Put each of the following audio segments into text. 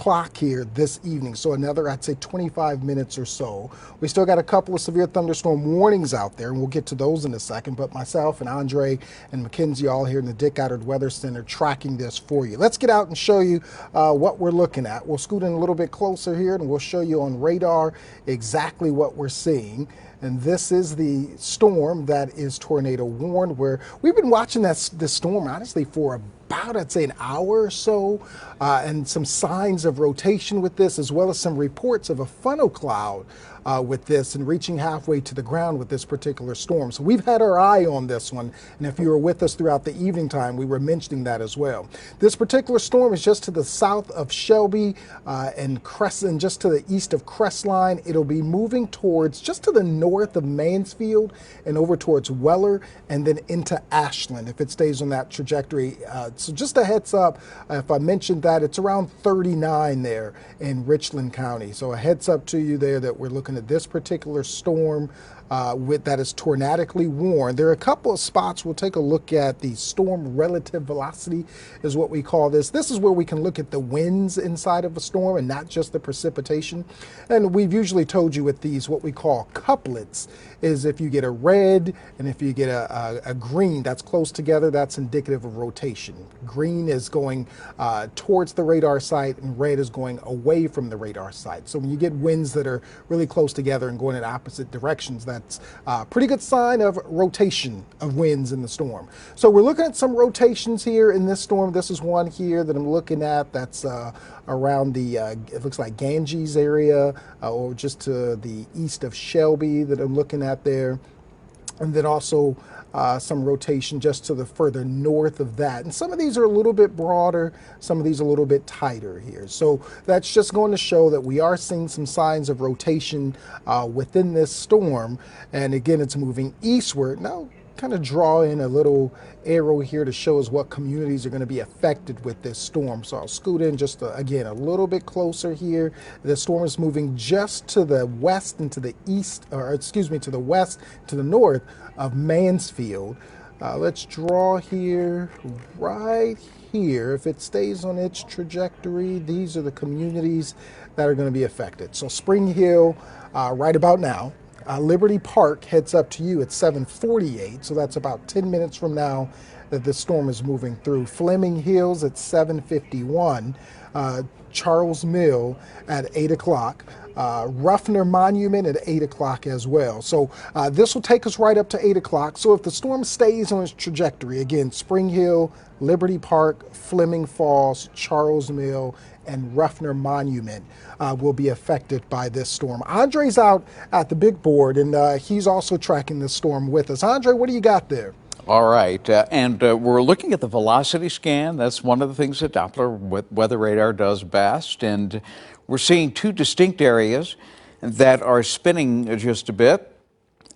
o'clock here this evening, so another, I'd say, 25 minutes or so. We still got a couple of severe thunderstorm warnings out there, and we'll get to those in a second, but myself and Andre and Mackenzie all here in the Dick Goddard Weather Center tracking this for you. Let's get out and show you what we're looking at. We'll scoot in a little bit closer here, and we'll show you on radar exactly what we're seeing. And this is the storm that is tornado warned, where we've been watching this storm honestly for about, I'd say, an hour or so, and some signs of rotation with this, as well as some reports of a funnel cloud with this and reaching halfway to the ground with this particular storm. So we've had our eye on this one, and if you were with us throughout the evening time, we were mentioning that as well. This particular storm is just to the south of Shelby and Crescent, just to the east of Crestline. It'll be moving towards just to the north of Mansfield and over towards Weller and then into Ashland if it stays on that trajectory. So just a heads up, if I mentioned that, it's around 39 there in Richland County. So a heads up to you there that we're looking at this particular storm that is tornadically warned. There are a couple of spots. We'll take a look at the storm relative velocity is what we call this. This is where we can look at the winds inside of a storm and not just the precipitation. And we've usually told you with these what we call couplets is if you get a red and if you get a green that's close together, that's indicative of rotation. Green is going towards the radar site and red is going away from the radar site. So when you get winds that are really close together and going in opposite directions, that's a pretty good sign of rotation of winds in the storm. So we're looking at some rotations here in this storm. This is one here that I'm looking at that's around the, it looks like Ganges area or just to the east of Shelby that I'm looking at there. And then also some rotation just to the further north of that. And some of these are a little bit broader, some of these a little bit tighter here. So that's just going to show that we are seeing some signs of rotation within this storm. And again, it's moving eastward. Now, kind of draw in a little arrow here to show us what communities are going to be affected with this storm. So I'll scoot in just again a little bit closer here. The storm is moving just to the west and to the east, or excuse me, to the west, to the north of Mansfield. Let's draw here, right here. If it stays on its trajectory, these are the communities that are going to be affected. So Spring Hill, right about now. Liberty Park heads up to you at 7:48, so that's about 10 minutes from now that the storm is moving through. Fleming Hills at 7:51, Charles Mill at 8 o'clock, Ruffner Monument at 8 o'clock as well. So this will take us right up to 8 o'clock. So if the storm stays on its trajectory, again, Spring Hill, Liberty Park, Fleming Falls, Charles Mill, and Ruffner Monument will be affected by this storm. Andre's out at the big board, and he's also tracking this storm with us. Andre, what do you got there? All right, and we're looking at the velocity scan. That's one of the things that Doppler weather radar does best, and we're seeing two distinct areas that are spinning just a bit.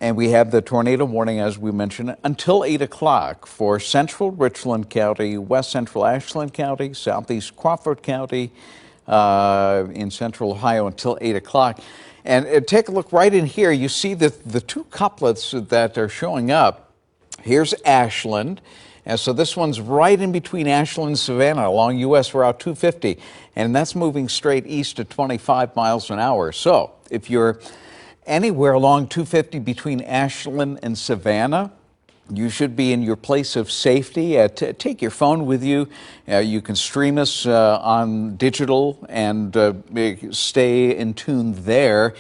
And we have the tornado warning, as we mentioned, until 8 o'clock for central Richland County, west central Ashland County, southeast Crawford County, in central Ohio until 8 o'clock. And take a look right in here. You see the two couplets that are showing up. Here's Ashland. And so this one's right in between Ashland and Savannah along US Route 250. And that's moving straight east at 25 miles an hour. So if you're anywhere along 250 between Ashland and Savannah, you should be in your place of safety. Take your phone with you. You can stream us on digital and stay in tune there.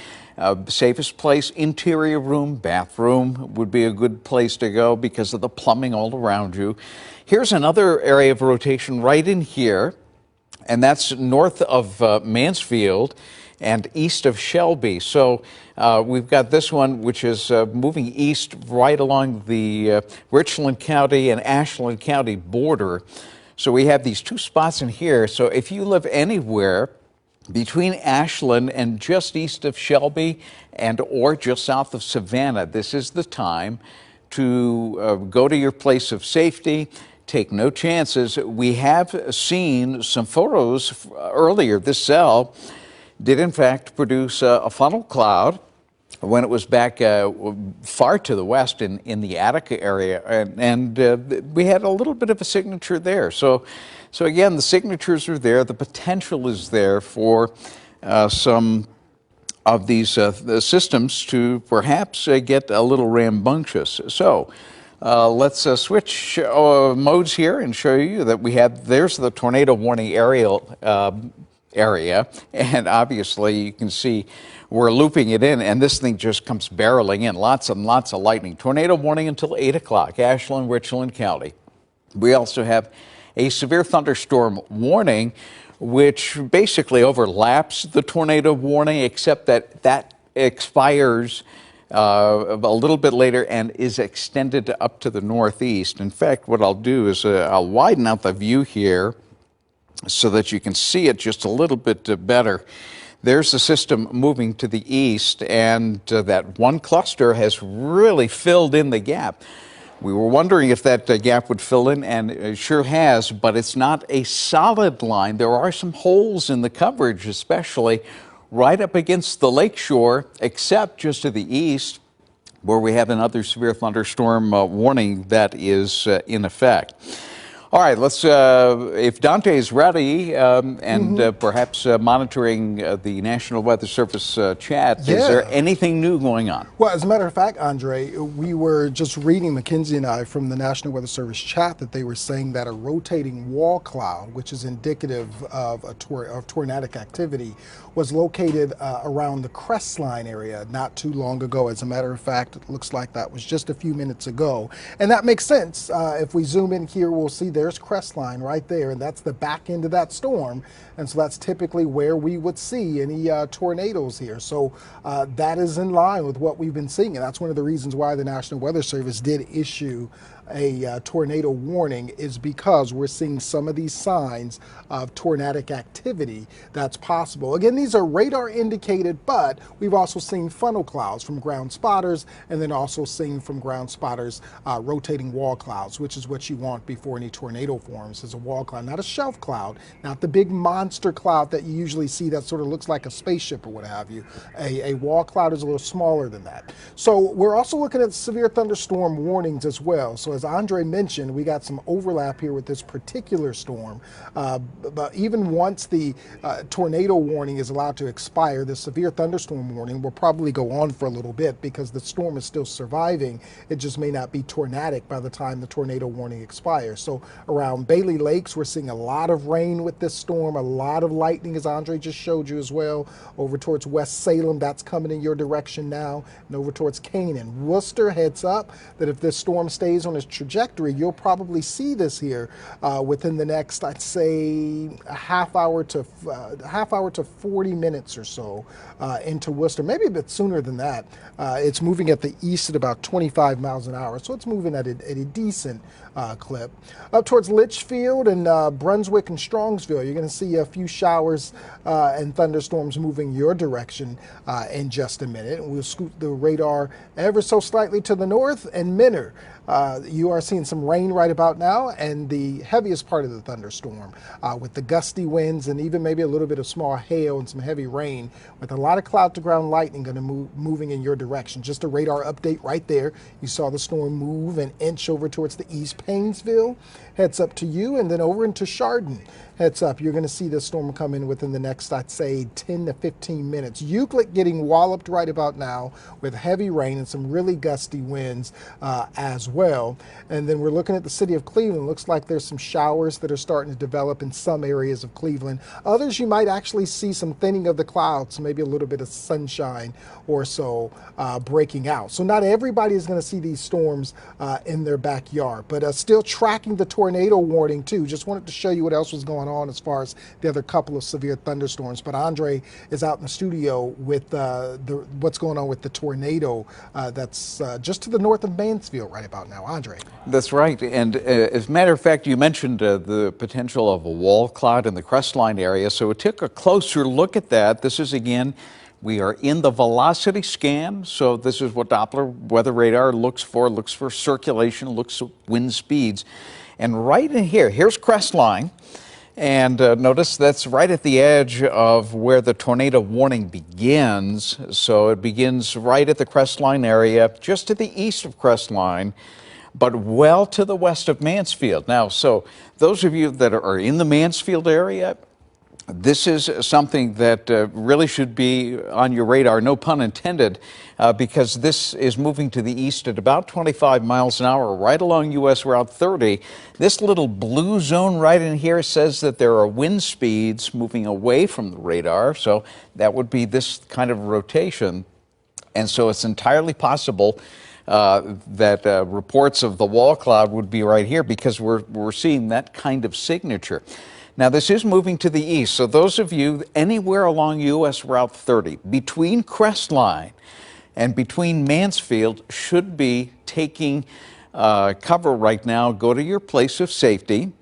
Safest place, interior room, bathroom would be a good place to go because of the plumbing all around you. Here's another area of rotation right in here, and that's north of Mansfield and east of Shelby. So we've got this one, which is moving east right along the Richland County and Ashland County border. So we have these two spots in here. So if you live anywhere between Ashland and just east of Shelby and or just south of Savannah, this is the time to go to your place of safety. Take no chances. We have seen some photos earlier. This cell did in fact produce a funnel cloud when it was back far to the west in the Attica area, and we had a little bit of a signature there. So So again, the signatures are there. The potential is there for some of these the systems to perhaps get a little rambunctious. So let's switch modes here and show you that we have, there's the tornado warning aerial area, and obviously you can see we're looping it in, and this thing just comes barreling in. Lots and lots of lightning. Tornado warning until 8 o'clock, Ashland, Richland County. We also have a severe thunderstorm warning, which basically overlaps the tornado warning, except that that expires a little bit later and is extended up to the northeast. In fact, what I'll do is I'll widen out the view here so that you can see it just a little bit better. There's the system moving to the east, and that one cluster has really filled in the gap. We were wondering if that gap would fill in, and it sure has, but it's not a solid line. There are some holes in the coverage, especially right up against the lakeshore, except just to the east, where we have another severe thunderstorm warning that is in effect. All right, let's, if Dante is ready and perhaps monitoring the National Weather Service chat, is there anything new going on? Well, as a matter of fact, Andre, we were just reading, Mackenzie and I, from the National Weather Service chat that they were saying that a rotating wall cloud, which is indicative of tornadic activity, was located around the Crestline area not too long ago. As a matter of fact, it looks like that was just a few minutes ago. And that makes sense. If we zoom in here, we'll see there's Crestline right there, and that's the back end of that storm. And so that's typically where we would see any tornadoes here. So that is in line with what we've been seeing. And that's one of the reasons why the National Weather Service did issue a tornado warning, is because we're seeing some of these signs of tornadic activity that's possible. Again, these are radar indicated, but we've also seen funnel clouds from ground spotters, and then also seen from ground spotters rotating wall clouds, which is what you want before any tornado forms, is a wall cloud, not a shelf cloud, not the big monster cloud that you usually see that sort of looks like a spaceship or what have you. A wall cloud is a little smaller than that. So we're also looking at severe thunderstorm warnings as well. So as Andre mentioned, we got some overlap here with this particular storm. But even once the tornado warning is allowed to expire, the severe thunderstorm warning will probably go on for a little bit because the storm is still surviving. It just may not be tornadic by the time the tornado warning expires. So around Bailey Lakes, we're seeing a lot of rain with this storm, a lot of lightning, as Andre just showed you as well. Over towards West Salem, that's coming in your direction now, and over towards Canaan. Worcester, heads up that if this storm stays on its trajectory, you'll probably see this here within the next, I'd say, a half hour to 40 minutes or so into Worcester, maybe a bit sooner than that. It's moving at the east at about 25 miles an hour, so it's moving at a decent clip. Up towards Litchfield and Brunswick and Strongsville, you're going to see a few showers and thunderstorms moving your direction in just a minute. We'll scoot the radar ever so slightly to the north, and Minner. You are seeing some rain right about now, and the heaviest part of the thunderstorm with the gusty winds and even maybe a little bit of small hail and some heavy rain with a lot of cloud to ground lightning going to moving in your direction. Just a radar update right there. You saw the storm move and inch over towards the east. Painesville heads up to you, and then over into Chardon heads up. You're going to see this storm come in within the next, I'd say, 10 to 15 minutes. Euclid getting walloped right about now with heavy rain and some really gusty winds as well. And then we're looking at the city of Cleveland. Looks like there's some showers that are starting to develop in some areas of Cleveland. Others, you might actually see some thinning of the clouds, maybe a little bit of sunshine or so breaking out. So not everybody is going to see these storms in their backyard, but still tracking the tornado warning too. Just wanted to show you what else was going on as far as the other couple of severe thunderstorms. But Andre is out in the studio with what's going on with the tornado that's just to the north of Mansfield right about now. Andre. That's right. And as a matter of fact, you mentioned the potential of a wall cloud in the Crestline area. So we took a closer look at that. This is, again, we are in the velocity scan. So this is what Doppler weather radar looks for circulation, looks at wind speeds. And right in here, here's Crestline. And notice that's right at the edge of where the tornado warning begins. So it begins right at the Crestline area, just to the east of Crestline. but well to the west of Mansfield. Now, so those of you that are in the Mansfield area, this is something that really should be on your radar, no pun intended, because this is moving to the east at about 25 miles an hour right along U.S. Route 30. This little blue zone right in here says that there are wind speeds moving away from the radar, so that would be this kind of rotation. And so it's entirely possible that reports of the wall cloud would be right here because we're seeing that kind of signature. Now, this is moving to the east, so those of you anywhere along U.S. Route 30, between Crestline and between Mansfield, should be taking cover right now. Go to your place of safety.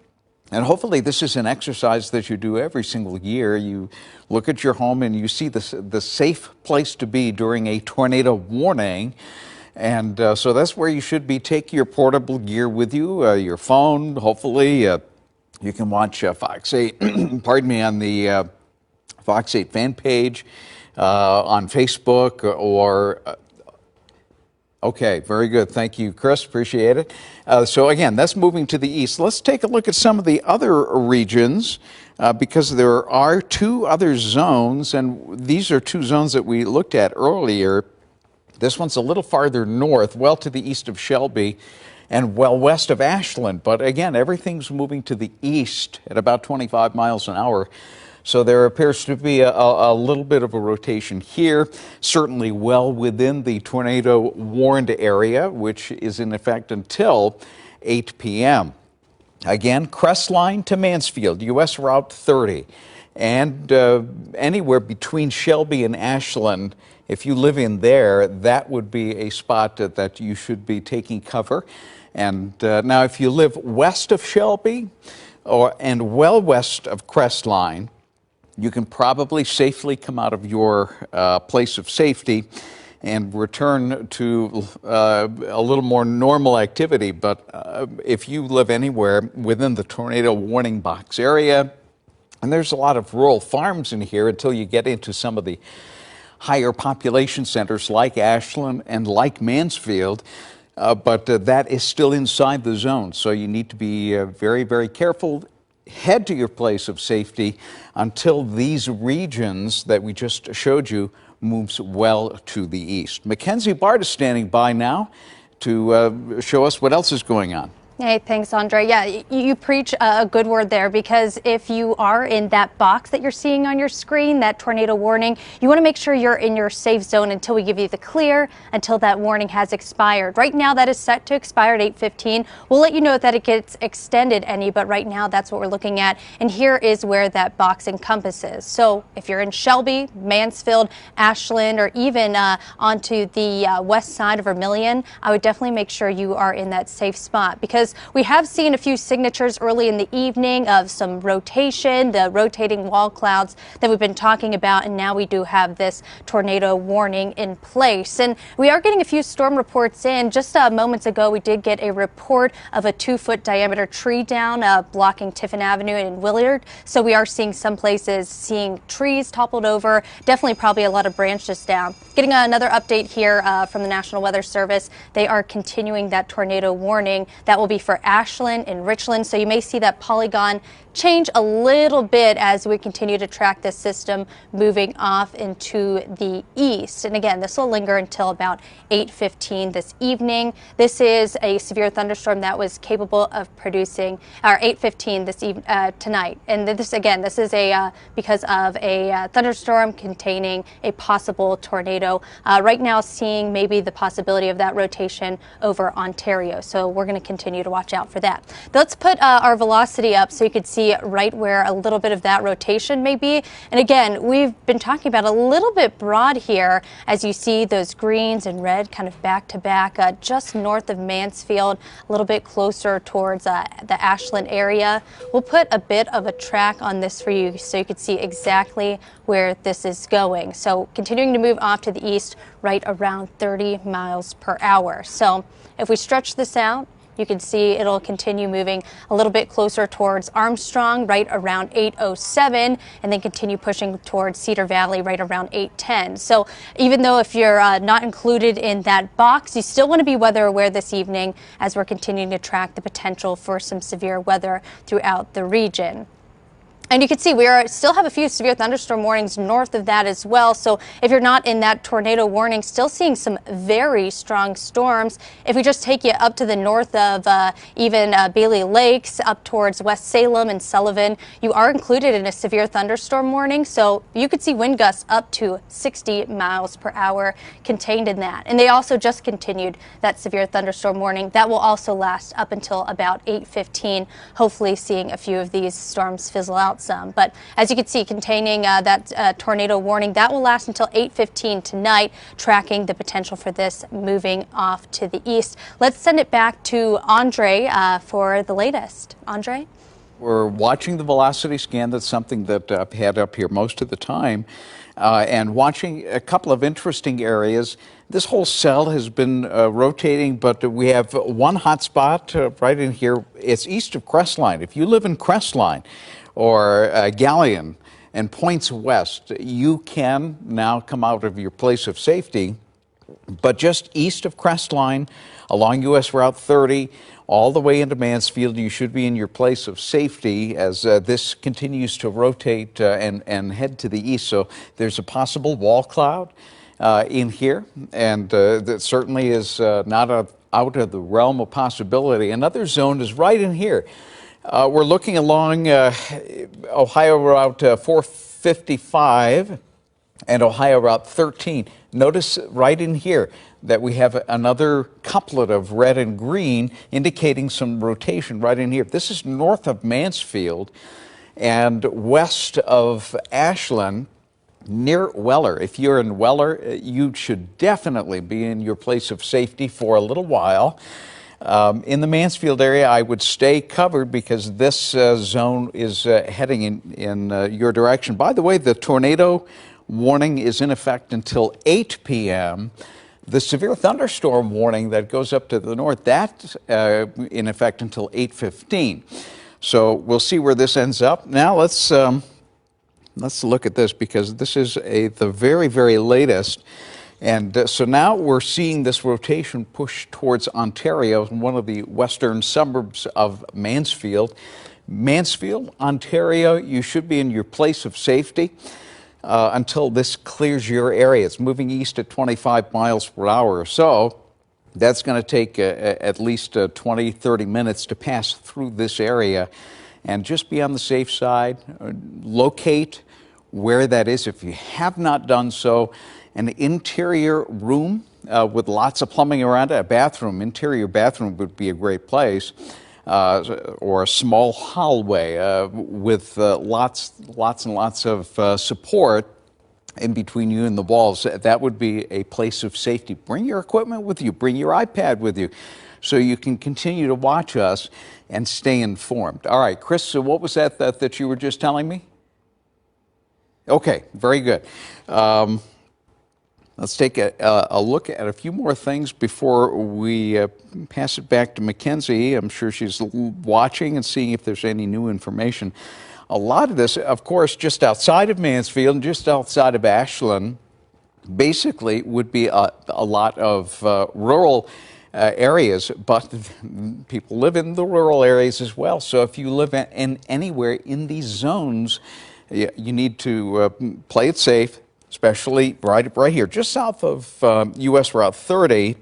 And hopefully this is an exercise that you do every single year. You look at your home and you see the safe place to be during a tornado warning. And so that's where you should be. Take your portable gear with you, your phone, hopefully. You can watch Fox 8, pardon me, on the Fox 8 fan page, on Facebook, or okay, very good. Thank you, Chris. Appreciate it. So again, that's moving to the east. Let's take a look at some of the other regions because there are two other zones, and these are two zones that we looked at earlier. This one's a little farther north, well to the east of Shelby and well west of Ashland. But again, everything's moving to the east at about 25 miles an hour. So there appears to be a little bit of a rotation here, certainly well within the tornado warned area, which is in effect until 8 p.m. Again, Crestline to Mansfield, U.S. Route 30, and anywhere between Shelby and Ashland. If you live in there, that would be a spot that you should be taking cover. And now if you live west of Shelby and well west of Crestline, you can probably safely come out of your place of safety and return to a little more normal activity. But if you live anywhere within the tornado warning box area, and there's a lot of rural farms in here until you get into some of the higher population centers like Ashland and like Mansfield, but that is still inside the zone. So you need to be very, very careful. Head to your place of safety until these regions that we just showed you moves well to the east. Mackenzie Bart is standing by now to show us what else is going on. Hey, thanks, Andre. Yeah, you preach a good word there, because if you are in that box that you're seeing on your screen, that tornado warning, you want to make sure you're in your safe zone until we give you the clear, until that warning has expired. Right now, that is set to expire at 8:15. We'll let you know that it gets extended any, but right now that's what we're looking at. And here is where that box encompasses. So if you're in Shelby, Mansfield, Ashland, or even onto the west side of Vermilion, I would definitely make sure you are in that safe spot, because we have seen a few signatures early in the evening of some rotation, the rotating wall clouds that we've been talking about, and now we do have this tornado warning in place. And we are getting a few storm reports in. Just moments ago, we did get a report of a 2-foot diameter tree down blocking Tiffin Avenue in Willard. So we are seeing some places seeing trees toppled over, definitely probably a lot of branches down. Getting another update here from the National Weather Service. They are continuing that tornado warning. That will be for Ashland and Richland. So you may see that polygon change a little bit as we continue to track this system moving off into the east. And again, this will linger until about 8:15 this evening. This is a severe thunderstorm that was capable of producing, or 8:15 this tonight. And this is a because of a thunderstorm containing a possible tornado. Right now, seeing maybe the possibility of that rotation over Ontario. So we're going to continue to watch out for that. Let's put our velocity up so you can see right where a little bit of that rotation may be. And again, we've been talking about a little bit broad here as you see those greens and red kind of back to back just north of Mansfield, a little bit closer towards the Ashland area. We'll put a bit of a track on this for you so you can see exactly where this is going. So continuing to move off to the east right around 30 miles per hour. So if we stretch this out, You can see it'll continue moving a little bit closer towards Armstrong right around 8:07, and then continue pushing towards Cedar Valley right around 8:10. So even though if you're not included in that box, you still want to be weather aware this evening as we're continuing to track the potential for some severe weather throughout the region. And you can see we still have a few severe thunderstorm warnings north of that as well. So if you're not in that tornado warning, still seeing some very strong storms. If we just take you up to the north of even Bailey Lakes, up towards West Salem and Sullivan, you are included in a severe thunderstorm warning. So you could see wind gusts up to 60 miles per hour contained in that. And they also just continued that severe thunderstorm warning. That will also last up until about 8:15, hopefully seeing a few of these storms fizzle out some. But as you can see, containing that tornado warning, that will last until 8:15 tonight, tracking the potential for this moving off to the east. Let's send it back to Andre for the latest. Andre? We're watching the velocity scan. That's something that I've had up here most of the time. And watching a couple of interesting areas. This whole cell has been rotating, but we have one hot spot right in here. It's east of Crestline. If you live in Crestline or Galleon and points west, you can now come out of your place of safety. But just east of Crestline, along U.S. Route 30, all the way into Mansfield, you should be in your place of safety as this continues to rotate and head to the east. So there's a possible wall cloud in here, and that certainly is not out of the realm of possibility. Another zone is right in here. We're looking along Ohio Route 455 and Ohio Route 13. Notice right in here that we have another couplet of red and green indicating some rotation right in here. This is north of Mansfield and west of Ashland, near Weller. If you're in Weller, you should definitely be in your place of safety for a little while. In the Mansfield area, I would stay covered because this zone is heading in your direction. By the way, the tornado warning is in effect until 8 p.m. The severe thunderstorm warning that goes up to the north, that's in effect until 8:15. So we'll see where this ends up. Now let's look at this because this is the very, very latest. And so now we're seeing this rotation push towards Ontario, one of the western suburbs of Mansfield. Mansfield, Ontario, you should be in your place of safety until this clears your area. It's moving east at 25 miles per hour or so. That's going to take at least 20, 30 minutes to pass through this area. And just be on the safe side. Locate where that is if you have not done so. An interior room with lots of plumbing around it, a bathroom, interior bathroom would be a great place, or a small hallway with lots and lots of support in between you and the walls. That would be a place of safety. Bring your equipment with you, bring your iPad with you, so you can continue to watch us and stay informed. All right, Chris, so what was that you were just telling me? Okay, very good. Let's take a look at a few more things before we pass it back to Mackenzie. I'm sure she's watching and seeing if there's any new information. A lot of this, of course, just outside of Mansfield and just outside of Ashland, basically would be a lot of rural areas, but people live in the rural areas as well. So if you live in anywhere in these zones, you need to play it safe, especially right here, just south of U.S. Route 30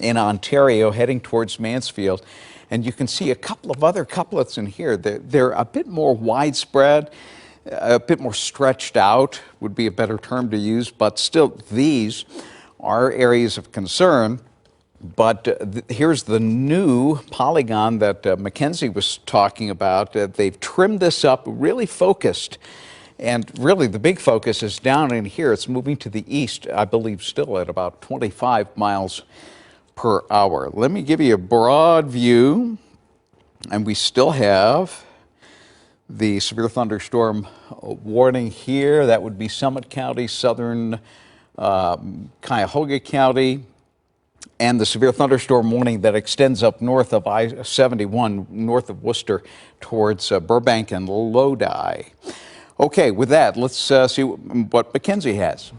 in Ontario, heading towards Mansfield. And you can see a couple of other couplets in here. They're a bit more widespread, a bit more stretched out would be a better term to use, but still these are areas of concern. But here's the new polygon that Mackenzie was talking about. They've trimmed this up, really focused. And really, the big focus is down in here. It's moving to the east, I believe, still at about 25 miles per hour. Let me give you a broad view. And we still have the severe thunderstorm warning here. That would be Summit County, southern Cuyahoga County, and the severe thunderstorm warning that extends up north of I-71, north of Worcester, towards Burbank and Lodi. Okay, with that, let's see what Mackenzie has.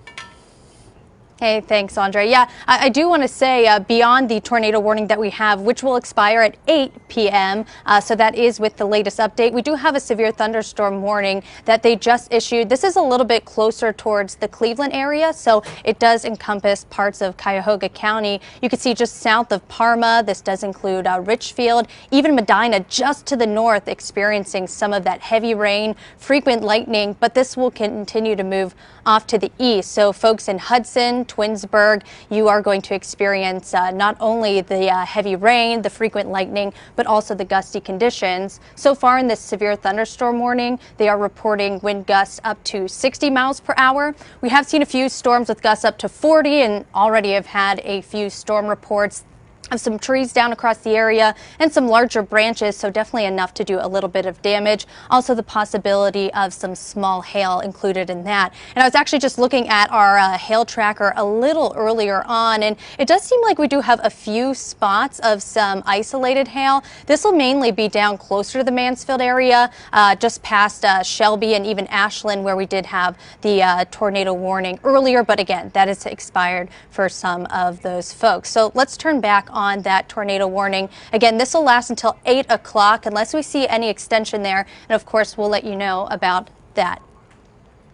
Hey, thanks, Andre. Yeah, I do want to say beyond the tornado warning that we have, which will expire at 8 p.m., so that is with the latest update, we do have a severe thunderstorm warning that they just issued. This is a little bit closer towards the Cleveland area, so it does encompass parts of Cuyahoga County. You can see just south of Parma, this does include Richfield, even Medina just to the north experiencing some of that heavy rain, frequent lightning, but this will continue to move off to the east. So folks in Hudson, Twinsburg, you are going to experience not only the heavy rain, the frequent lightning, but also the gusty conditions. So far in this severe thunderstorm warning, they are reporting wind gusts up to 60 miles per hour. We have seen a few storms with gusts up to 40 and already have had a few storm reports of some trees down across the area and some larger branches, so definitely enough to do a little bit of damage. Also the possibility of some small hail included in that. And I was actually just looking at our hail tracker a little earlier on, and it does seem like we do have a few spots of some isolated hail. This will mainly be down closer to the Mansfield area, just past Shelby and even Ashland, where we did have the tornado warning earlier, but again, that is expired for some of those folks. So let's turn back on that tornado warning. Again, this will last until 8 o'clock unless we see any extension there. And of course, we'll let you know about that.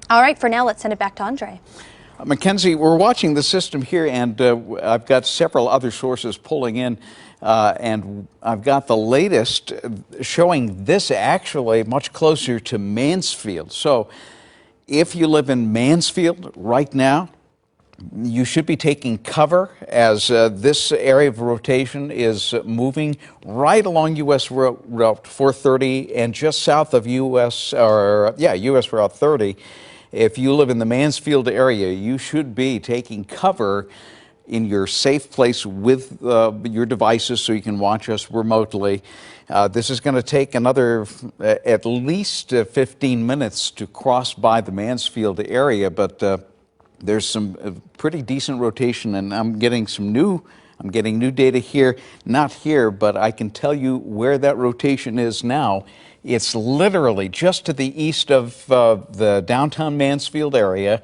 All right, for now, let's send it back to Andre. Mackenzie, we're watching the system here, and I've got several other sources pulling in, and I've got the latest showing this actually much closer to Mansfield. So if you live in Mansfield right now, you should be taking cover as this area of rotation is moving right along U.S. Route 430 and just south of U.S. Route 30. If you live in the Mansfield area, you should be taking cover in your safe place with your devices so you can watch us remotely. This is going to take another at least 15 minutes to cross by the Mansfield area, but there's some pretty decent rotation, and I'm getting new data here, not here, but I can tell you where that rotation is now. It's literally just to the east of the downtown Mansfield area,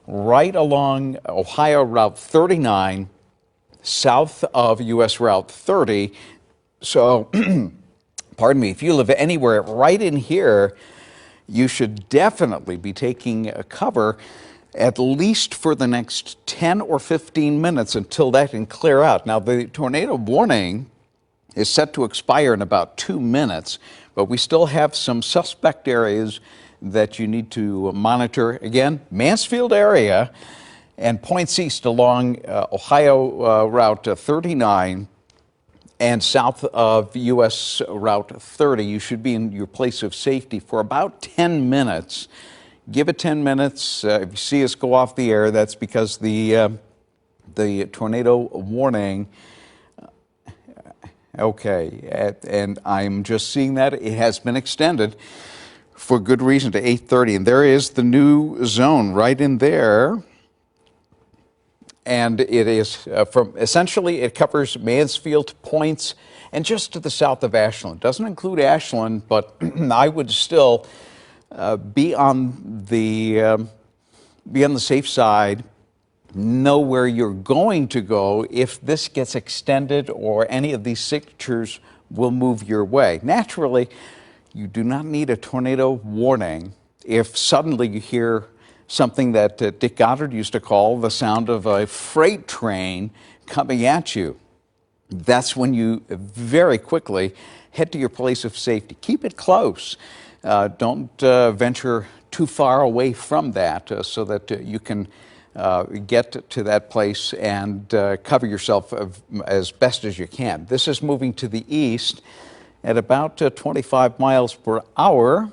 right along Ohio Route 39, south of US Route 30. So, pardon me, if you live anywhere right in here, you should definitely be taking cover at least for the next 10 or 15 minutes until that can clear out. Now, the tornado warning is set to expire in about 2 minutes, but we still have some suspect areas that you need to monitor. Again, Mansfield area and points east along Ohio Route 39 and south of U.S. Route 30. You should be in your place of safety for about 10 minutes. Give it 10 minutes. If you see us go off the air, that's because the tornado warning. Okay, and I'm just seeing that it has been extended for good reason to 8:30, and there is the new zone right in there. And it is essentially it covers Mansfield points and just to the south of Ashland. It doesn't include Ashland, but I would still be on the safe side. Know where you're going to go if this gets extended or any of these signatures will move your way. Naturally, you do not need a tornado warning if suddenly you hear something that Dick Goddard used to call the sound of a freight train coming at you. That's when you very quickly head to your place of safety. Keep it close. Don't venture too far away from that so that you can get to that place and cover yourself as best as you can. This is moving to the east at about 25 miles per hour.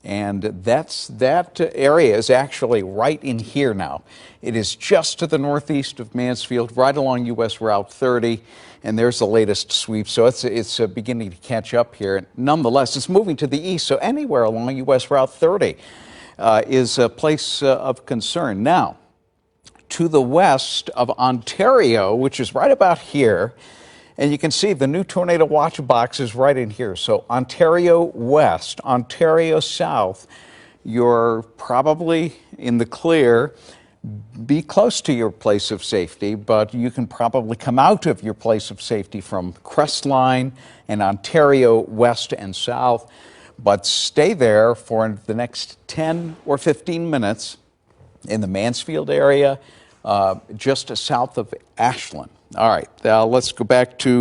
And that area is actually right in here now. It is just to the northeast of Mansfield, right along U.S. Route 30, and there's the latest sweep. So it's beginning to catch up here. Nonetheless, it's moving to the east, so anywhere along U.S. Route 30 is a place of concern. Now, to the west of Ontario, which is right about here. And you can see the new tornado watch box is right in here. So Ontario west, Ontario south, you're probably in the clear. Be close to your place of safety, but you can probably come out of your place of safety from Crestline and Ontario west and south, but stay there for the next 10 or 15 minutes in the Mansfield area, just south of Ashland. All right, let's go back to,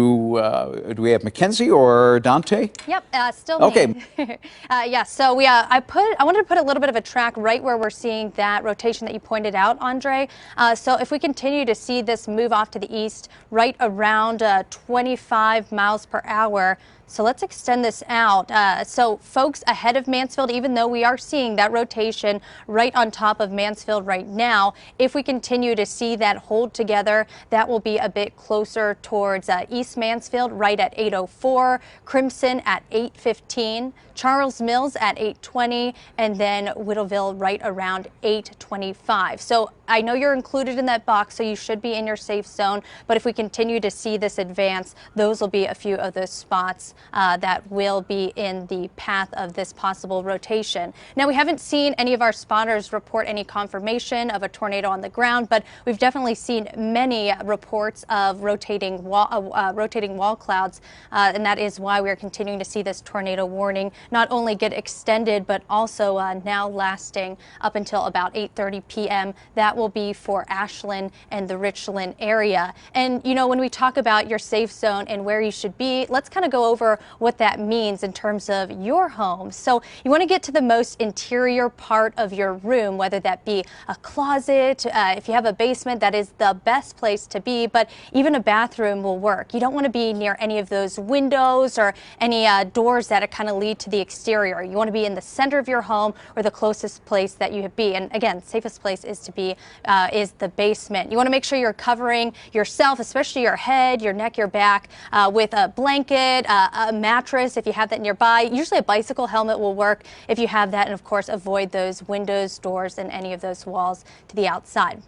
do we have Mackenzie or Dante? Yep, still me. Okay. Yeah, so I wanted to put a little bit of a track right where we're seeing that rotation that you pointed out, Andre. So if we continue to see this move off to the east, right around 25 miles per hour. So let's extend this out. So folks ahead of Mansfield, even though we are seeing that rotation right on top of Mansfield right now, if we continue to see that hold together, that will be a bit closer towards East Mansfield right at 8:04, Crimson at 8:15, Charles Mills at 8:20, and then Whittleville right around 8:25. So I know you're included in that box, so you should be in your safe zone. But if we continue to see this advance, those will be a few of those spots that will be in the path of this possible rotation. Now, we haven't seen any of our spotters report any confirmation of a tornado on the ground, but we've definitely seen many reports of rotating wall clouds, and that is why we're continuing to see this tornado warning not only get extended, but also now lasting up until about 8:30 p.m. That will be for Ashland and the Richland area. And, you know, when we talk about your safe zone and where you should be, let's kind of go over what that means in terms of your home. So you want to get to the most interior part of your room, whether that be a closet. If you have a basement, that is the best place to be, but even a bathroom will work. You don't want to be near any of those windows or any doors that kind of lead to the exterior. You want to be in the center of your home or the closest place that you be. And again, safest place is to be is the basement. You want to make sure you're covering yourself, especially your head, your neck, your back, with a blanket, a mattress if you have that nearby. Usually a bicycle helmet will work if you have that, and of course avoid those windows, doors, and any of those walls to the outside.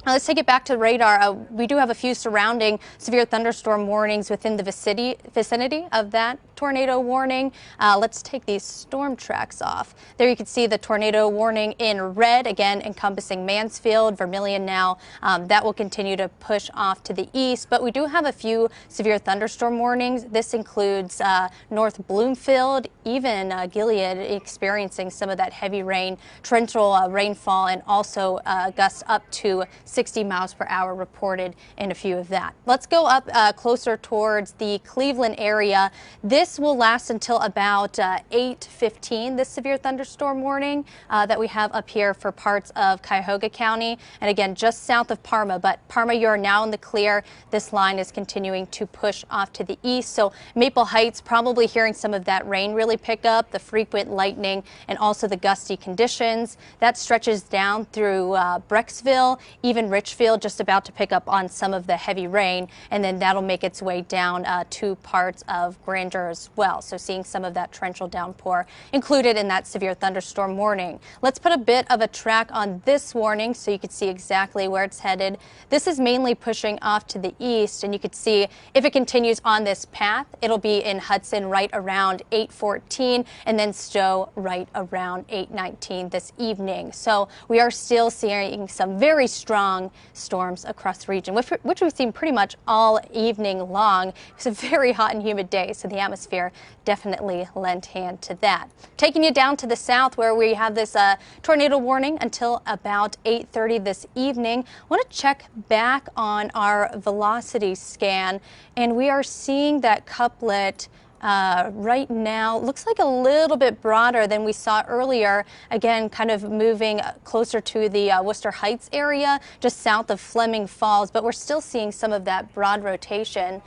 Let's take it back to radar. We do have a few surrounding severe thunderstorm warnings within the vicinity of that tornado warning. Let's take these storm tracks off. There you can see the tornado warning in red, again encompassing Mansfield, Vermilion now. That will continue to push off to the east, but we do have a few severe thunderstorm warnings. This includes North Bloomfield, even Gilead experiencing some of that heavy rain, torrential rainfall, and also gusts up to 60 miles per hour reported in a few of that. Let's go up closer towards the Cleveland area. This will last until about 8:15, this severe thunderstorm warning that we have up here for parts of Cuyahoga County. And again, just south of Parma, but Parma, you're now in the clear. This line is continuing to push off to the east. So Maple Heights, probably hearing some of that rain really pick up, the frequent lightning, and also the gusty conditions. That stretches down through Brecksville, even Richfield, just about to pick up on some of the heavy rain, and then that'll make its way down to parts of Grandeur as well. So seeing some of that torrential downpour included in that severe thunderstorm warning. Let's put a bit of a track on this warning so you can see exactly where it's headed. This is mainly pushing off to the east, and you can see if it continues on this path, it'll be in Hudson right around 8:14, and then Stowe right around 8:19 this evening. So we are still seeing some very strong storms across the region, which we've seen pretty much all evening long. It's a very hot and humid day, so the atmosphere definitely lent hand to that. Taking you down to the south, where we have this tornado warning until about 8:30 this evening. I want to check back on our velocity scan, and we are seeing that couplet right now looks like a little bit broader than we saw earlier. Again, kind of moving closer to the Worcester Heights area, just south of Fleming Falls, but we're still seeing some of that broad rotation.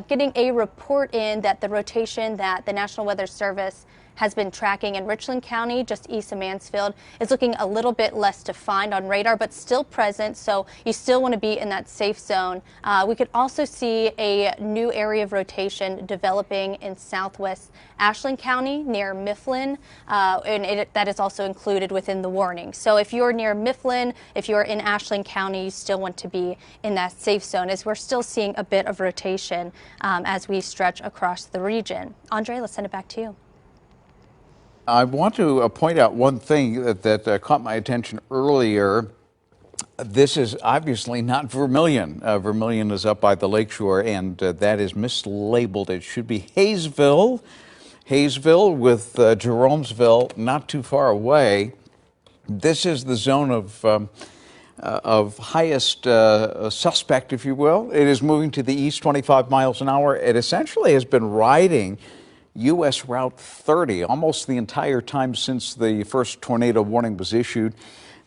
Getting a report in that the rotation that the National Weather Service has been tracking in Richland County, just east of Mansfield, is looking a little bit less defined on radar, but still present. So you still want to be in that safe zone. We could also see a new area of rotation developing in southwest Ashland County near Mifflin, and that is also included within the warning. So if you're near Mifflin, if you're in Ashland County, you still want to be in that safe zone, as we're still seeing a bit of rotation as we stretch across the region. Andre, let's send it back to you. I want to point out one thing that caught my attention earlier. This is obviously not Vermilion. Vermilion is up by the lakeshore, and that is mislabeled. It should be Hayesville. Hayesville with Jeromesville not too far away. This is the zone of highest suspect, if you will. It is moving to the east 25 miles an hour. It essentially has been riding U.S. Route 30 almost the entire time since the first tornado warning was issued.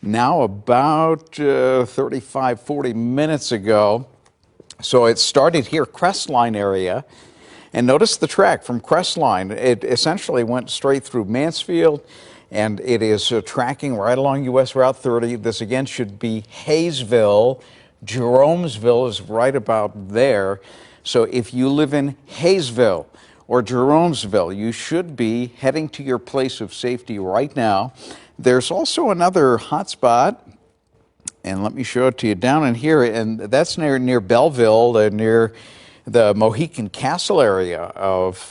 Now about 35, 40 minutes ago. So it started here, Crestline area. And notice the track from Crestline. It essentially went straight through Mansfield, and it is tracking right along U.S. Route 30. This again should be Hayesville. Jeromesville is right about there. So if you live in Hayesville or Jeromesville, you should be heading to your place of safety right now. There's also another hotspot, and let me show it to you down in here, and that's near Belleville, near the Mohican Castle area of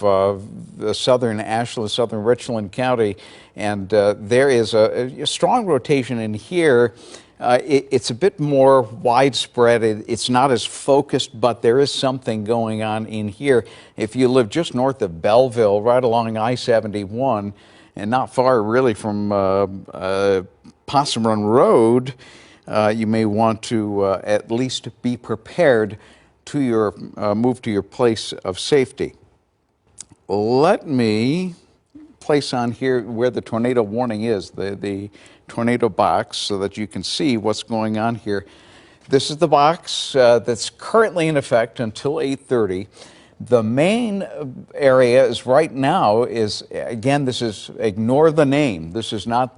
the southern Ashland, southern Richland County, and there is a strong rotation in here. It's a bit more widespread. It's not as focused, but there is something going on in here. If you live just north of Belleville, right along I-71, and not far really from Possum Run Road, you may want to at least be prepared to your move to your place of safety. Let me place on here where the tornado warning is, the tornado box, so that you can see what's going on here. This is the box that's currently in effect until 8:30. The main area is right now is, again, this is, ignore the name. This is not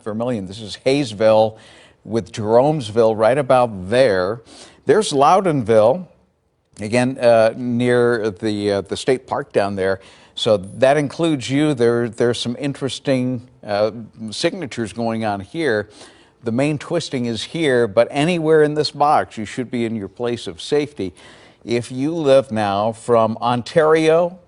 Vermilion. This is Hayesville with Jeromesville right about there. There's Loudonville, again, near the state park down there. So that includes you. There's some interesting signatures going on here. The main twisting is here, but anywhere in this box, you should be in your place of safety. If you live now from Ontario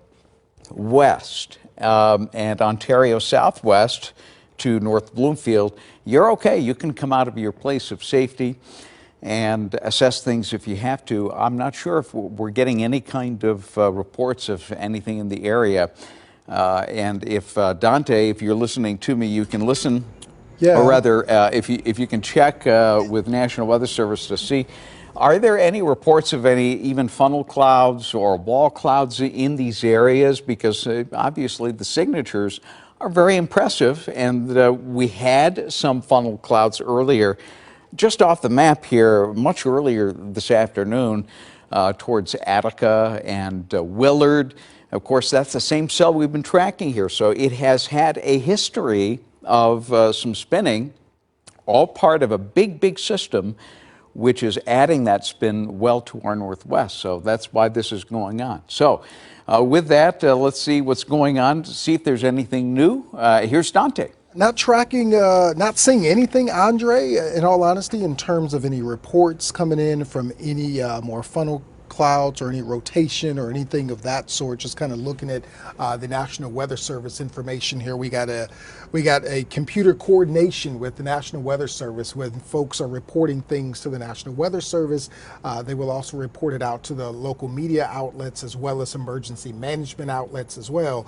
West and Ontario Southwest to North Bloomfield, you're okay. You can come out of your place of safety and assess things if you have to. I'm not sure if we're getting any kind of reports of anything in the area. And if Dante, if you're listening to me, you can listen, or rather, if you can check with National Weather Service to see, are there any reports of any even funnel clouds or wall clouds in these areas? Because obviously the signatures are very impressive, and we had some funnel clouds earlier, just off the map here, much earlier this afternoon, towards Attica and Willard. Of course, that's the same cell we've been tracking here, so it has had a history of some spinning, all part of a big system, which is adding that spin well to our northwest. So that's why this is going on. So with that, let's see what's going on, see if there's anything new. Here's Dante. Not tracking, not seeing anything, Andre, in all honesty, in terms of any reports coming in from any more funnel clouds or any rotation or anything of that sort. Just kind of looking at the National Weather Service information here. We got a computer coordination with the National Weather Service when folks are reporting things to the National Weather Service. They will also report it out to the local media outlets as well as emergency management outlets as well.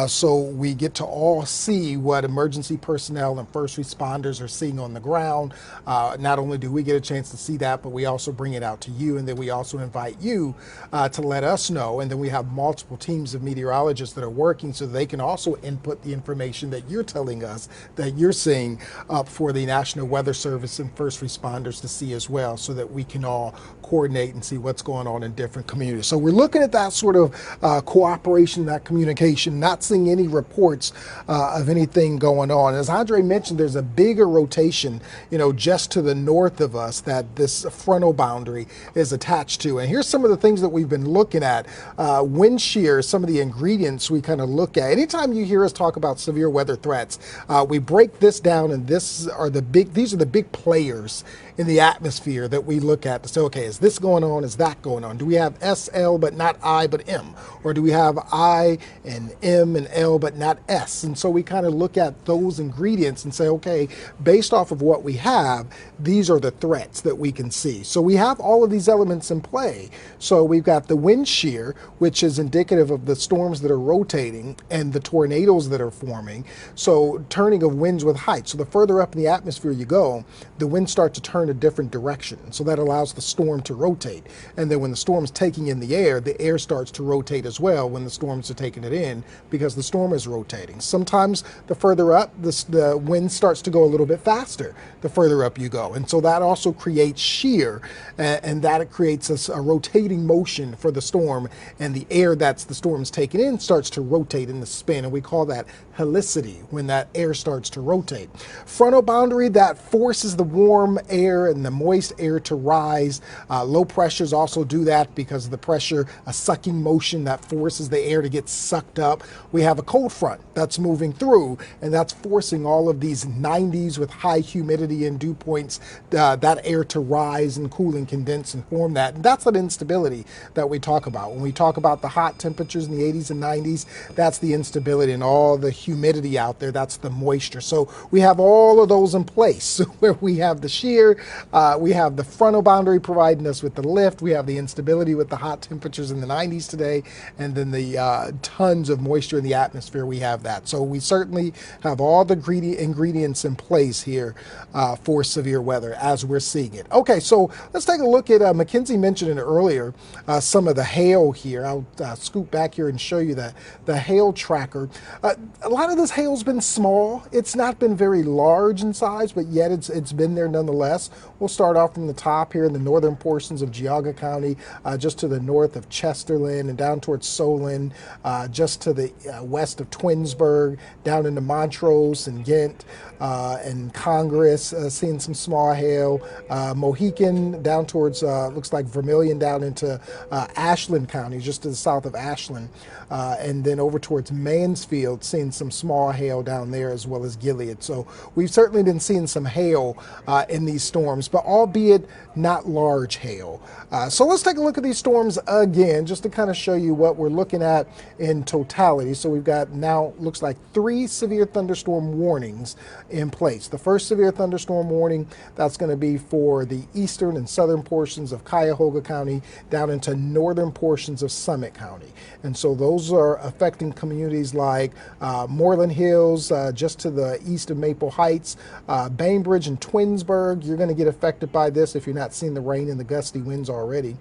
So we get to all see what emergency personnel and first responders are seeing on the ground. Not only do we get a chance to see that, but we also bring it out to you, and then we also invite you you to let us know. And then we have multiple teams of meteorologists that are working so they can also input the information that you're telling us that you're seeing up for the National Weather Service and first responders to see as well, so that we can all coordinate and see what's going on in different communities. So we're looking at that sort of cooperation, that communication, not seeing any reports of anything going on. As Andre mentioned, there's a bigger rotation, just to the north of us that this frontal boundary is attached to. And here's some of the things that we've been looking at. Wind shear, some of the ingredients we kind of look at. Anytime you hear us talk about severe weather threats, we break this down, and these are the big players in the atmosphere that we look at to say, okay, is this going on? Is that going on? Do we have SL but not I but M? Or do we have I and M and L but not S? And so we kind of look at those ingredients and say, okay, based off of what we have, these are the threats that we can see. So we have all of these elements in play. So we've got the wind shear, which is indicative of the storms that are rotating and the tornadoes that are forming. So turning of winds with height. So the further up in the atmosphere you go, the winds start to turn a different direction. So that allows the storm to rotate. And then when the storm's taking in the air starts to rotate as well when the storms are taking it in, because the storm is rotating. Sometimes the further up, the wind starts to go a little bit faster the further up you go. And so that also creates shear, and that it creates a rotating motion for the storm, and the air that's the storm's taking in starts to rotate in the spin, and we call that helicity when that air starts to rotate. Frontal boundary, that forces the warm air and the moist air to rise. Low pressures also do that because of the pressure, a sucking motion that forces the air to get sucked up. We have a cold front that's moving through, and that's forcing all of these 90s with high humidity and dew points, that air to rise and cool and condense and form that. And that's that instability that we talk about. When we talk about the hot temperatures in the 80s and 90s, that's the instability, and all the humidity out there, that's the moisture. So we have all of those in place where we have the shear, we have the frontal boundary providing us with the lift, we have the instability with the hot temperatures in the 90s today, and then the tons of moisture in the atmosphere, we have that. So we certainly have all the ingredients in place here for severe weather as we're seeing it. Okay, so let's take a look at, Mackenzie mentioned it earlier, some of the hail here. I'll scoot back here and show you the hail tracker. A lot of this hail's been small. It's not been very large in size, but yet it's been there nonetheless. We'll start off from the top here in the northern portions of Geauga County, just to the north of Chesterland and down towards Solon, just to the west of Twinsburg, down into Montrose and Ghent and Congress, seeing some small hail. Mohican down towards, looks like Vermilion, down into Ashland County, just to the south of Ashland, and then over towards Mansfield, seeing some small hail down there, as well as Gilead. So we've certainly been seeing some hail in these storms, but albeit not large hail. So let's take a look at these storms again, just to kind of show you what we're looking at in totality. So we've got now, looks like 3 severe thunderstorm warnings in place. The first severe thunderstorm warning, that's going to be for the eastern and southern portions of Cuyahoga County down into northern portions of Summit County. And so those are affecting communities like Moreland Hills, just to the east of Maple Heights, Bainbridge and Twinsburg. You're going to get affected by this if you're not seeing the rain and the gusty winds already.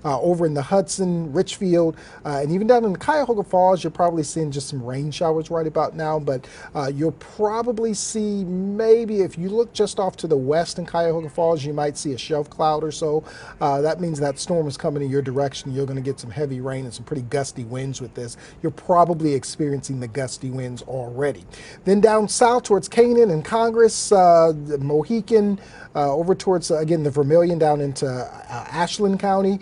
Over in the Hudson, Richfield, and even down in the Cuyahoga Falls, you're probably seeing just some rain showers right about now, but you'll probably see, maybe if you look just off to the west in Cuyahoga Falls, you might see a shelf cloud or so. That means that storm is coming in your direction. You're going to get some heavy rain and some pretty gusty winds with this. You're probably experiencing the gusty winds already. Then down south towards Canaan and Congress, Mohican, over towards, again, the Vermilion down into Ashland County,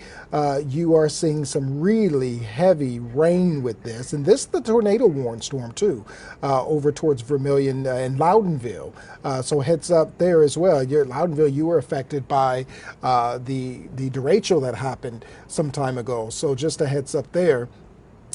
you are seeing some really heavy rain with this. And this is the tornado warned storm too, over towards Vermilion and Loudonville. So heads up there as well. Loudonville, you were affected by the derecho that happened some time ago. So just a heads up there.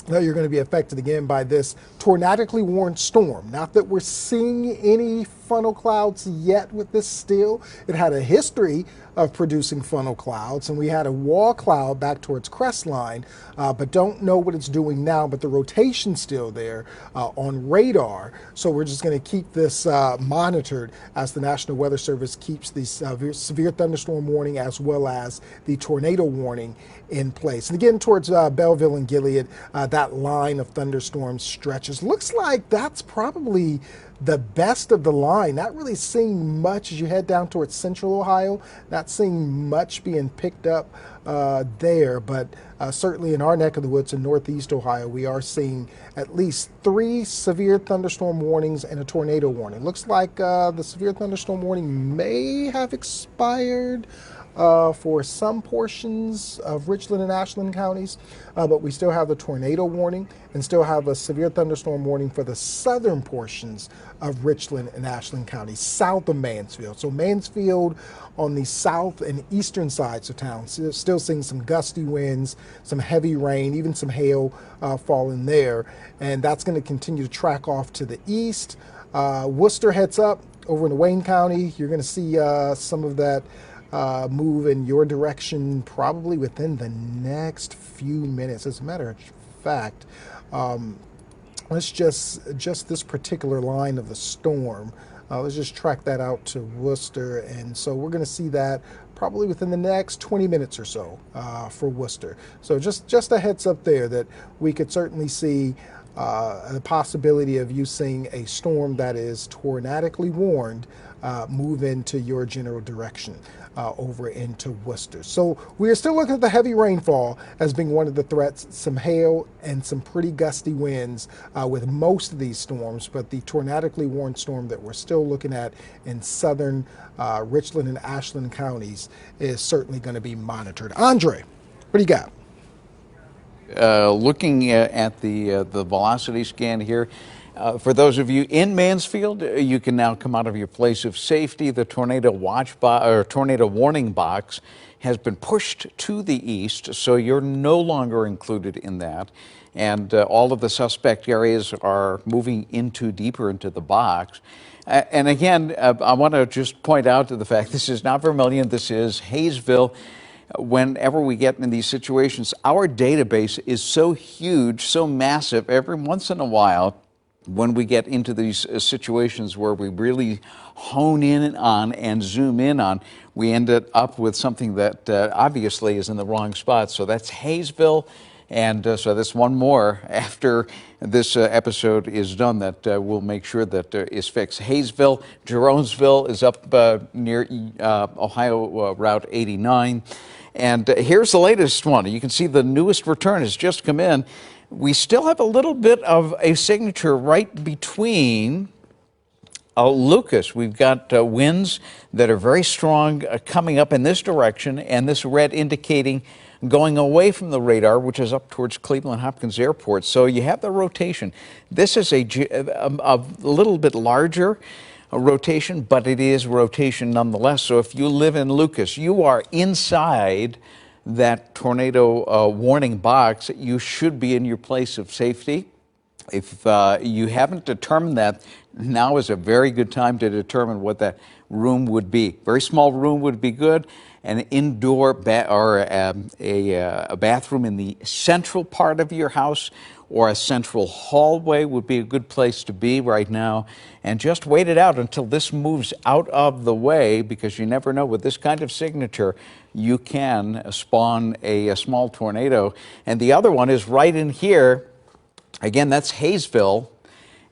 Now you're going to be affected again by this tornadically warned storm. Not that we're seeing any funnel clouds yet with this still. It had a history of producing funnel clouds, and we had a wall cloud back towards Crestline, but don't know what it's doing now, but the rotation's still there on radar. So we're just going to keep this monitored as the National Weather Service keeps the severe thunderstorm warning as well as the tornado warning in place. And again, towards Belleville and Gilead, that line of thunderstorms stretches. Looks like that's probably the best of the line. Not really seeing much as you head down towards central Ohio. Not seeing much being picked up there, but certainly in our neck of the woods in northeast Ohio, we are seeing at least 3 severe thunderstorm warnings and a tornado warning. Looks like the severe thunderstorm warning may have expired for some portions of Richland and Ashland counties, but we still have the tornado warning and still have a severe thunderstorm warning for the southern portions of Richland and Ashland counties, south of Mansfield. So Mansfield on the south and eastern sides of town, still seeing some gusty winds, some heavy rain, even some hail falling there. And that's going to continue to track off to the east. Worcester heads up over in Wayne County. You're going to see some of that move in your direction probably within the next few minutes. As a matter of fact, let's just this particular line of the storm, let's just track that out to Worcester. And so we're going to see that probably within the next 20 minutes or so for Worcester. So just a heads up there that we could certainly see the possibility of you seeing a storm that is tornadically warned move into your general direction over into Worcester. So we are still looking at the heavy rainfall as being one of the threats, some hail and some pretty gusty winds with most of these storms, but the tornadically warned storm that we're still looking at in southern Richland and Ashland counties is certainly going to be monitored. Andre, what do you got? Looking at the velocity scan here, for those of you in Mansfield, you can now come out of your place of safety. The tornado tornado warning box has been pushed to the east, so you're no longer included in that. And all of the suspect areas are moving deeper into the box. And again, I want to just point out to the fact this is not Vermilion, this is Hayesville. Whenever we get in these situations, our database is so huge, so massive, every once in a while, when we get into these situations where we really hone in on and zoom in on, we end up with something that obviously is in the wrong spot. So that's Hayesville. And so that's one more after this episode is done that we'll make sure that is fixed. Hayesville, Jeronesville is up near Ohio Route 89. And here's the latest one. You can see the newest return has just come in. We still have a little bit of a signature right between Lucas. We've got winds that are very strong coming up in this direction, and this red indicating going away from the radar, which is up towards Cleveland Hopkins Airport. So you have the rotation. This is a little bit larger rotation, but it is rotation nonetheless. So if you live in Lucas, you are inside that tornado warning box. You should be in your place of safety. If you haven't determined that, now is a very good time to determine what that room would be. Very small room would be good. An indoor a bathroom in the central part of your house or a central hallway would be a good place to be right now. And just wait it out until this moves out of the way, because you never know with this kind of signature, you can spawn a small tornado. And the other one is right in here. Again, that's Hayesville.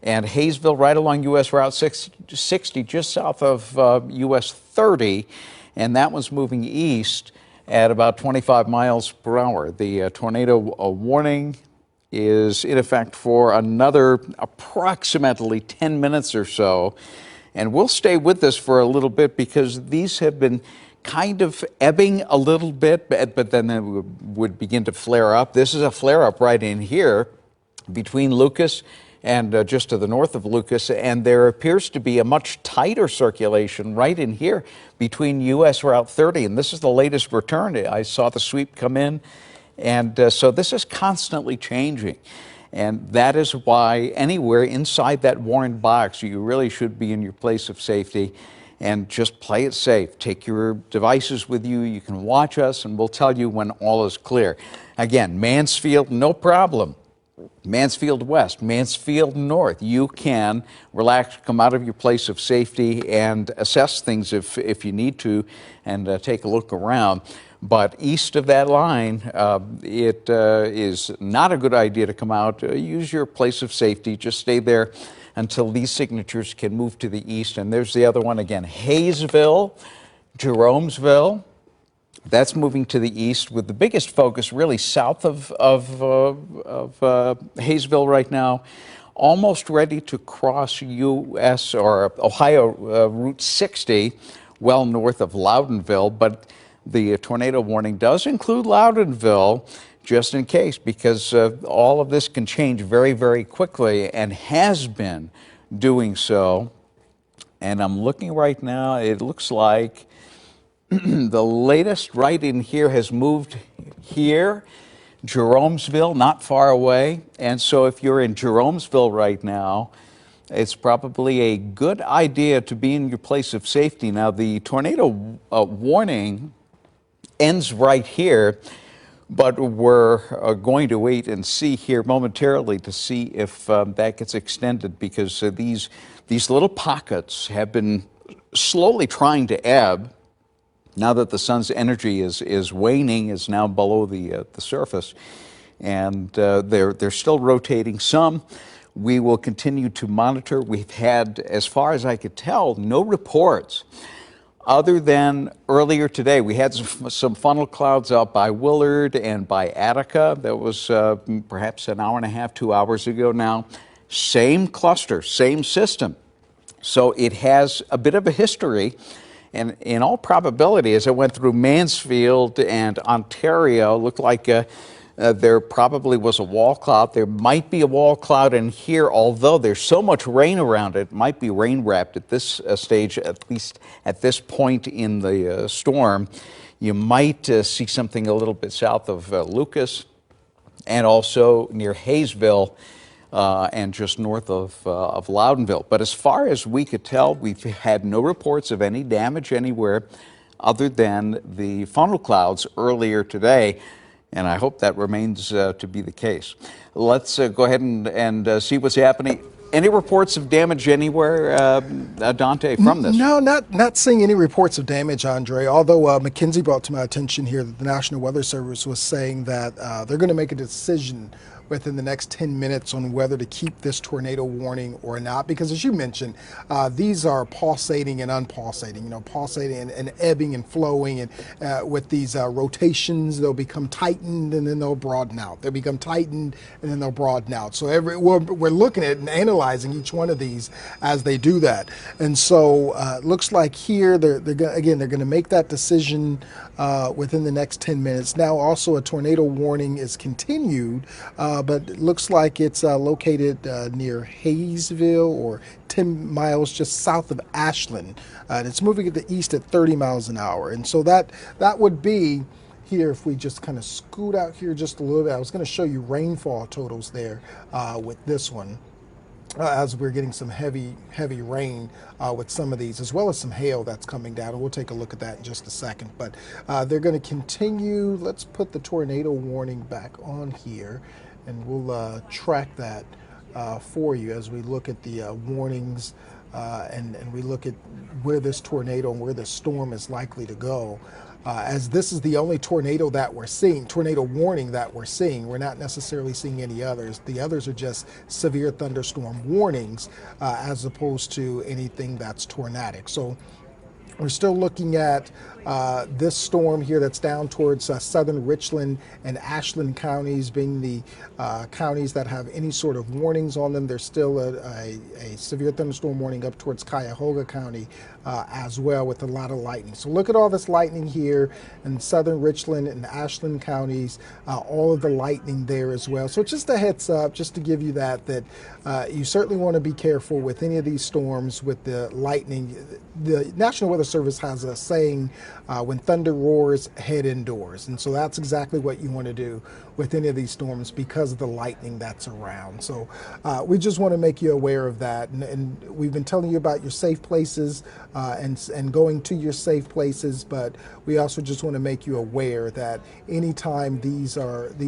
And Hayesville right along U.S. Route 60, just south of U.S. 30. And that one's moving east at about 25 miles per hour. The tornado warning is in effect for another approximately 10 minutes or so. And we'll stay with this for a little bit because these have been kind of ebbing a little bit, but then they would begin to flare up. This is a flare up right in here between Lucas and just to the north of Lucas, and there appears to be a much tighter circulation right in here between U.S. Route 30, and this is the latest return. I saw the sweep come in, and so this is constantly changing. And that is why anywhere inside that warning box, you really should be in your place of safety and just play it safe. Take your devices with you. You can watch us and we'll tell you when all is clear. Again, Mansfield, no problem. Mansfield West, Mansfield North, you can relax, come out of your place of safety and assess things if you need to and take a look around. But east of that line, it is not a good idea to come out. Use your place of safety. Just stay there until these signatures can move to the east. And there's the other one again, Hayesville, Jeromesville. That's moving to the east with the biggest focus really south of Hayesville right now, almost ready to cross U.S. or Ohio Route 60, well north of Loudonville. But the tornado warning does include Loudonville just in case, because all of this can change very, very quickly and has been doing so. And I'm looking right now, it looks like the latest right in here has moved here, Jeromesville, not far away. And so if you're in Jeromesville right now, it's probably a good idea to be in your place of safety. Now, the tornado warning ends right here, but we're going to wait and see here momentarily to see if that gets extended, because these little pockets have been slowly trying to ebb. Now that the sun's energy is waning, is now below the surface, and they're still rotating some. We will continue to monitor. We've had, as far as I could tell, no reports other than earlier today. We had some funnel clouds out by Willard and by Attica. That was perhaps an hour and a half, 2 hours ago now. Same cluster, same system. So it has a bit of a history. And in all probability, as it went through Mansfield and Ontario, it looked like there probably was a wall cloud. There might be a wall cloud in here, although there's so much rain around it might be rain wrapped at this stage, at least at this point in the storm. You might see something a little bit south of Lucas and also near Hayesville. And just north of Loudonville. But as far as we could tell, we've had no reports of any damage anywhere other than the funnel clouds earlier today, and I hope that remains to be the case. Let's go ahead and see what's happening. Any reports of damage anywhere, Dante, from this? No, not seeing any reports of damage, Andre, although McKenzie brought to my attention here that the National Weather Service was saying that they're going to make a decision within the next 10 minutes on whether to keep this tornado warning or not, because as you mentioned, these are pulsating and unpulsating, pulsating and ebbing and flowing, and with these rotations, they'll become tightened and then they'll broaden out. They'll become tightened and then they'll broaden out. So we're looking at and analyzing each one of these as they do that. And so it looks like here, they're going to make that decision within the next 10 minutes. Now also a tornado warning is continued, but it looks like it's located near Hayesville, or 10 miles just south of Ashland. And it's moving at the east at 30 miles an hour. And so that would be here, if we just kind of scoot out here just a little bit. I was going to show you rainfall totals there with this one. As we're getting some heavy rain with some of these, as well as some hail that's coming down. And we'll take a look at that in just a second. But they're going to continue. Let's put the tornado warning back on here, and we'll track that for you as we look at the warnings and we look at where this tornado and where this storm is likely to go. As this is the only tornado warning that we're seeing. We're not necessarily seeing any others. The others are just severe thunderstorm warnings as opposed to anything that's tornadic. So we're still looking at this storm here that's down towards southern Richland and Ashland counties being the counties that have any sort of warnings on them. There's still a severe thunderstorm warning up towards Cuyahoga County as well, with a lot of lightning. So look at all this lightning here in southern Richland and Ashland counties, all of the lightning there as well. So just a heads up, just to give you that you certainly want to be careful with any of these storms with the lightning. The National Weather Service has a saying, when thunder roars, head indoors. And so that's exactly what you want to do with any of these storms because of the lightning that's around. So we just want to make you aware of that. And we've been telling you about your safe places and going to your safe places, but we also just want to make you aware that anytime these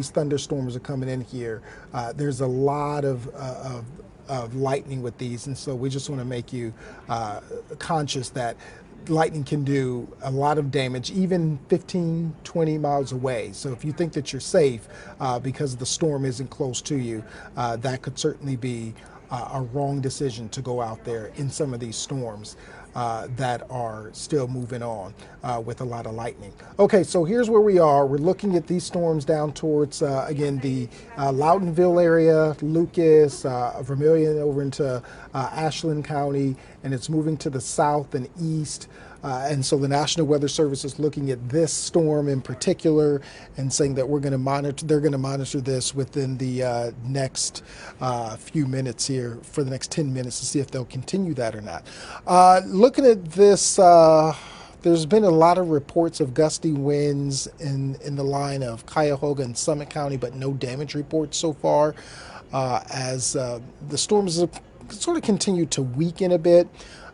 thunderstorms are coming in here, there's a lot of lightning with these, and so we just want to make you conscious that lightning can do a lot of damage, even 15, 20 miles away. So if you think that you're safe because the storm isn't close to you, that could certainly be a wrong decision to go out there in some of these storms that are still moving on with a lot of lightning. Okay, so here's where we are. We're looking at these storms down towards, again, the Loudounville area, Lucas, Vermilion over into Ashland County, and it's moving to the south and east. And so the National Weather Service is looking at this storm in particular and saying that they're going to monitor this within the next few minutes here, for the next 10 minutes, to see if they'll continue that or not. Looking at this, there's been a lot of reports of gusty winds in the line of Cuyahoga and Summit County, but no damage reports so far, as the storms have sort of continued to weaken a bit.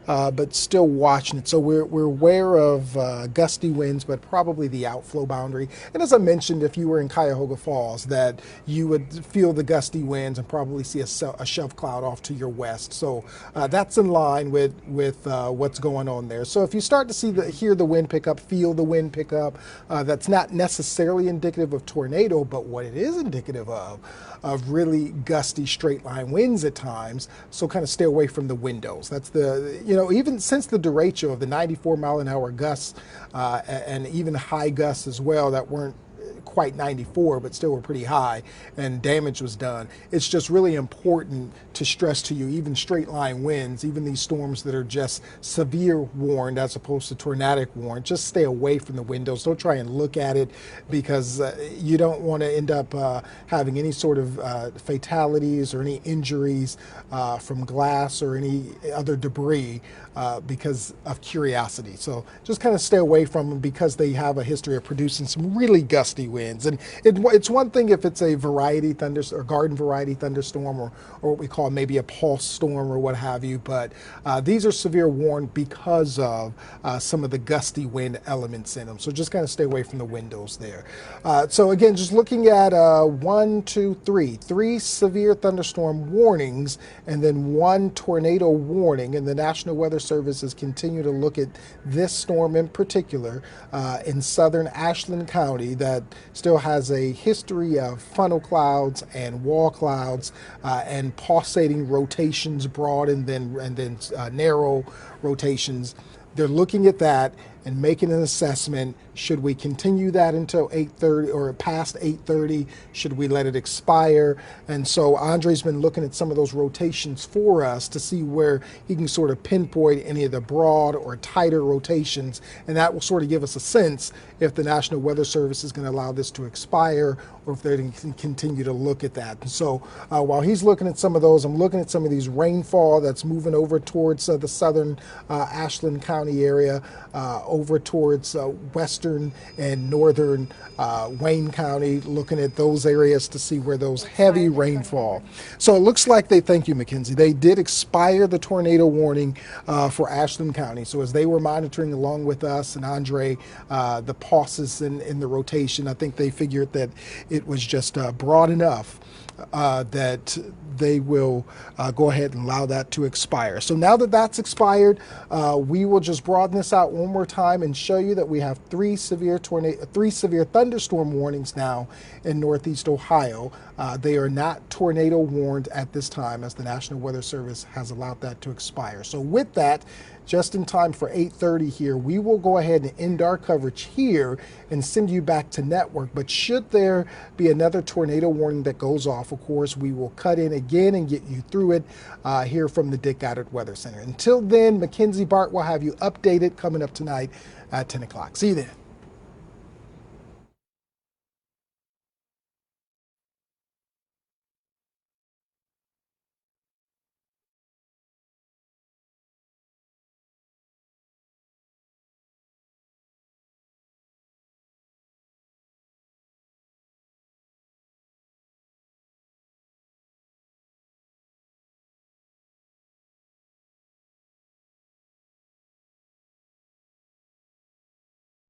But still watching it. So we're aware of gusty winds, but probably the outflow boundary. And as I mentioned, if you were in Cuyahoga Falls, that you would feel the gusty winds and probably see a shelf cloud off to your west. So that's in line with what's going on there. So if you start to hear the wind pick up, feel the wind pick up, that's not necessarily indicative of tornado, but what it is indicative of really gusty straight line winds at times. So kind of stay away from the windows. That's even since the derecho of the 94-mile-an-hour gusts and even high gusts as well that weren't quite 94, but still were pretty high, and damage was done. It's just really important to stress to you, even straight line winds, even these storms that are just severe warned as opposed to tornadic warned, just stay away from the windows. Don't try and look at it, because you don't want to end up having any sort of fatalities or any injuries from glass or any other debris because of curiosity. So just kind of stay away from them, because they have a history of producing some really gusty winds. And it's one thing if it's a variety thunderstorm or garden variety thunderstorm, or what we call maybe a pulse storm or what have you, but these are severe warned because of some of the gusty wind elements in them. So just kind of stay away from the windows there. So again, just looking at three severe thunderstorm warnings and then one tornado warning, and the National Weather Service is continuing to look at this storm in particular in southern Ashland County that still has a history of funnel clouds and wall clouds and pulsating rotations, broad and then narrow rotations. They're looking at that and making an assessment. Should we continue that until 8:30 or past 8:30? Should we let it expire? And so Andre's been looking at some of those rotations for us to see where he can sort of pinpoint any of the broad or tighter rotations, and that will sort of give us a sense if the National Weather Service is going to allow this to expire or if they're going to continue to look at that. And so while he's looking at some of those, I'm looking at some of these rainfall that's moving over towards the southern Ashland County area, over towards western and northern Wayne County, looking at those areas to see where those heavy rainfall. So it looks like thank you, Mackenzie, they did expire the tornado warning for Ashland County. So as they were monitoring along with us and Andre, the pulses in the rotation, I think they figured that it was just broad enough that they will go ahead and allow that to expire. So now that that's expired, we will just broaden this out one more time and show you that we have three severe thunderstorm warnings now in Northeast Ohio. They are not tornado warned at this time, as the National Weather Service has allowed that to expire. So with that, just in time for 8:30 here, we will go ahead and end our coverage here and send you back to network. But should there be another tornado warning that goes off, of course, we will cut in again and get you through it here from the Dick Goddard Weather Center. Until then, Mackenzie Bart will have you updated coming up tonight at 10 o'clock. See you then.